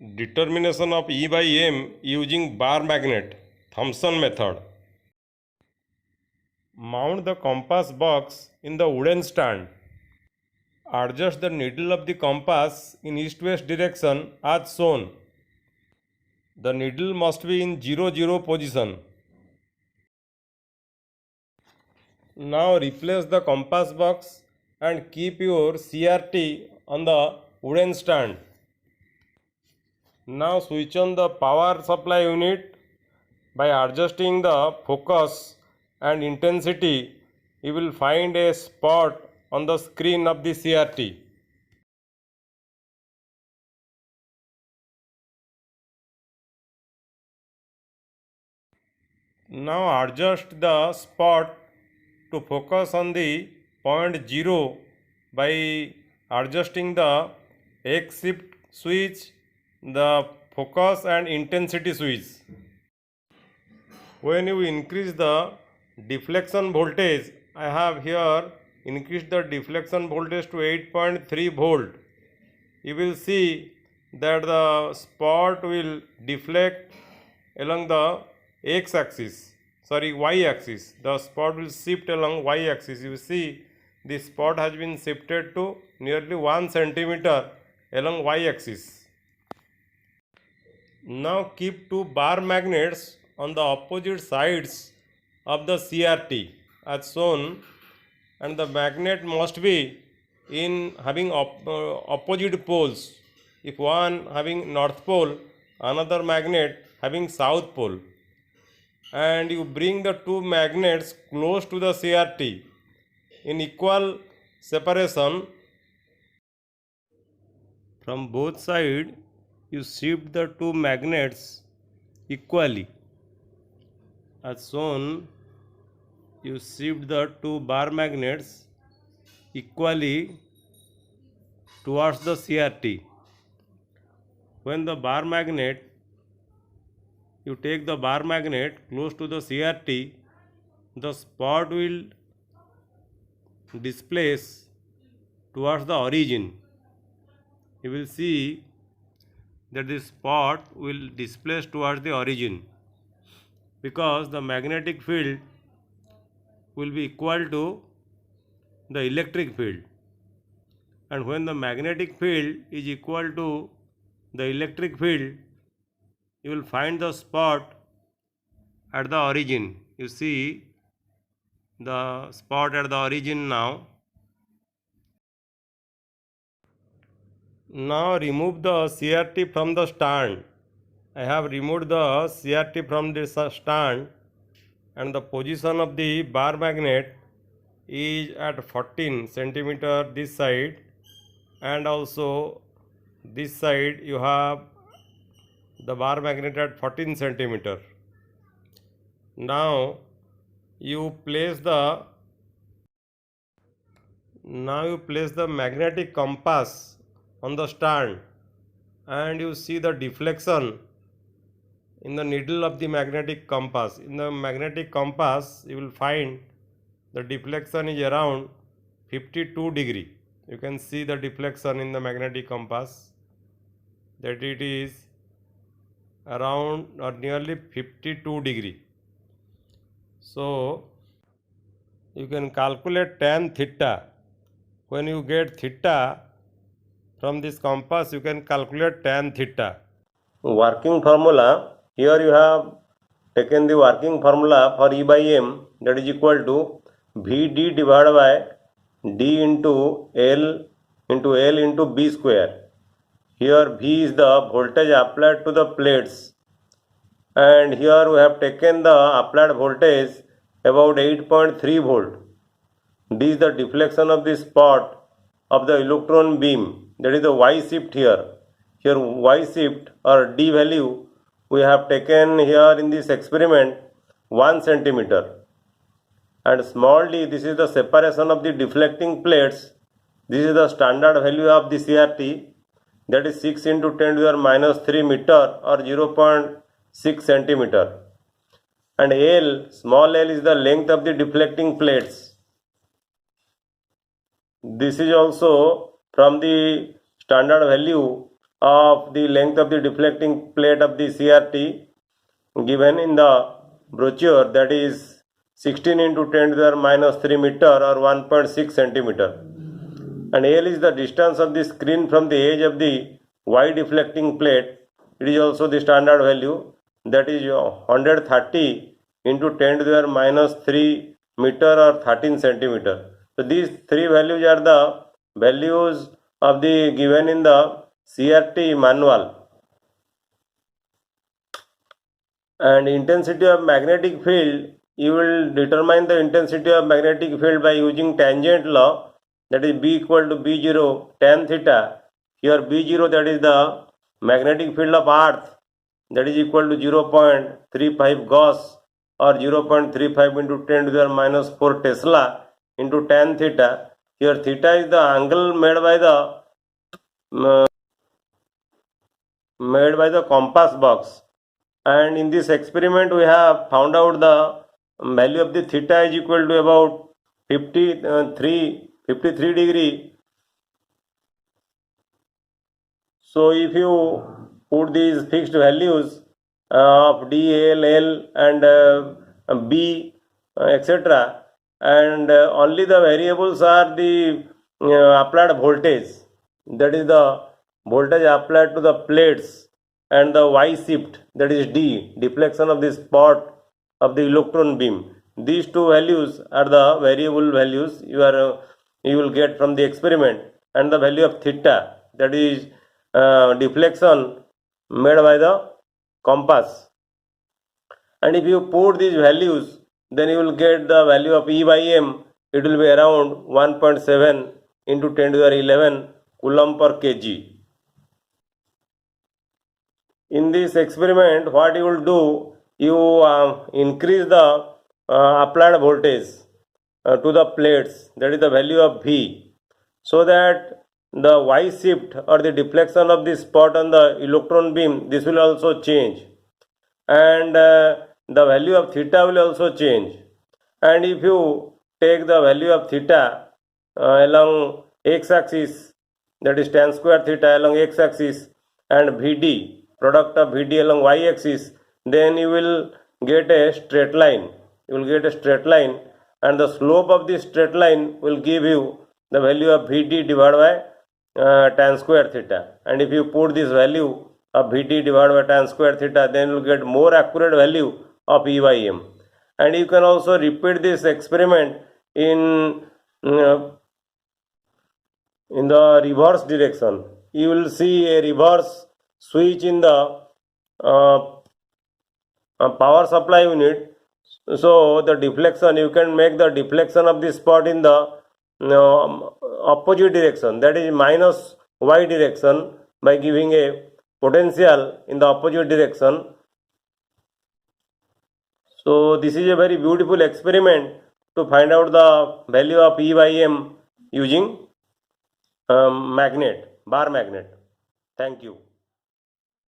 Determination of E by M using bar magnet, Thomson method. Mount the compass box in the wooden stand. Adjust the needle of the compass in east-west direction as shown. The needle must be in 0, 0 position. Now replace the compass box and keep your CRT on the wooden stand. Now switch on the power supply unit. By adjusting the focus and intensity, you will find a spot on the screen of the CRT. Now adjust the spot to focus on the point 0 by adjusting the X shift switch, the focus and intensity switch. When you increase the deflection voltage, I have here increased the deflection voltage to 8.3 volt. You will see that the spot will deflect along the y axis. The spot will shift along y axis. You see the spot has been shifted to nearly 1 centimeter along y axis. Now keep two bar magnets on the opposite sides of the CRT as shown, and the magnet must be in having opposite poles. If one having north pole, another magnet having south pole, and you bring the two magnets close to the CRT in equal separation. From both sides you shift the two magnets equally as shown. You shift the two bar magnets equally towards the CRT. When the bar magnet, you take the bar magnet close to the CRT, the spot will displace towards the origin. You will see that this spot will displace towards the origin because the magnetic field will be equal to the electric field, and when the magnetic field is equal to the electric field, you will find the spot at the origin. You see the spot at the origin now. Now remove the CRT from the stand. I have removed the CRT from this stand, and the position of the bar magnet is at 14 centimeter this side, and also this side you have the bar magnet at 14 centimeter. Now you place the magnetic compass on the stand, and you see the deflection in the needle of the magnetic compass. In the magnetic compass you will find the deflection is around 52 degree. You can see the deflection in the magnetic compass, that it is around or nearly 52 degree. So you can calculate tan theta. When you get theta from this compass, you can calculate tan theta. Working formula, here you have taken the working formula for E by M, that is equal to Vd divided by d into L into B square. Here V is the voltage applied to the plates, and here we have taken the applied voltage about 8.3 volt. This is the deflection of the spot of the electron beam, that is the Y shift here. Here Y shift or D value we have taken here in this experiment 1 centimeter, and small d, this is the separation of the deflecting plates. This is the standard value of the CRT, that is 6 into 10 to the minus 3 meter or 0.6 centimeter, and L, small l, is the length of the deflecting plates. This is also from the standard value of the length of the deflecting plate of the CRT given in the brochure, that is 16 into 10 to the minus 3 meter or 1.6 centimeter. And L is the distance of the screen from the edge of the Y deflecting plate. It is also the standard value, that is 130 into 10 to the minus 3 meter or 13 centimeter. So these three values are the values of the given in the CRT manual. And intensity of magnetic field, you will determine the intensity of magnetic field by using tangent law, that is B equal to B0 tan theta. Here B0, that is the magnetic field of earth, that is equal to 0.35 Gauss or 0.35 into 10 to the minus 4 Tesla into tan theta. Here theta is the angle made by the compass box. And in this experiment we have found out the value of the theta is equal to about 53 degree. So if you put these fixed values of D, L, L and B, etc., and only the variables are the applied voltage, that is the voltage applied to the plates, and the Y shift, that is D, deflection of the spot of the electron beam. These two values are the variable values you will get from the experiment, and the value of theta, that is deflection made by the compass. And if you put these values, then you will get the value of E by M. It will be around 1.7 into 10 to the 11 coulomb per kg. In this experiment, what you will do, you increase the applied voltage to the plates, that is the value of V, so that the Y shift or the deflection of the spot on the electron beam, this will also change, and the value of theta will also change. And if you take the value of theta along x-axis, that is tan square theta along x-axis, and Vd, product of Vd along y-axis, then you will get a straight line. And the slope of this straight line will give you the value of Vd divided by tan square theta. And if you put this value of Vd divided by tan square theta, then you will get more accurate value of E by M. And you can also repeat this experiment in the reverse direction. You will see a reverse switch in the power supply unit. So the deflection, you can make the deflection of the spot in the opposite direction, that is minus y direction, by giving a potential in the opposite direction. So this is a very beautiful experiment to find out the value of E by M using bar magnet. Thank you.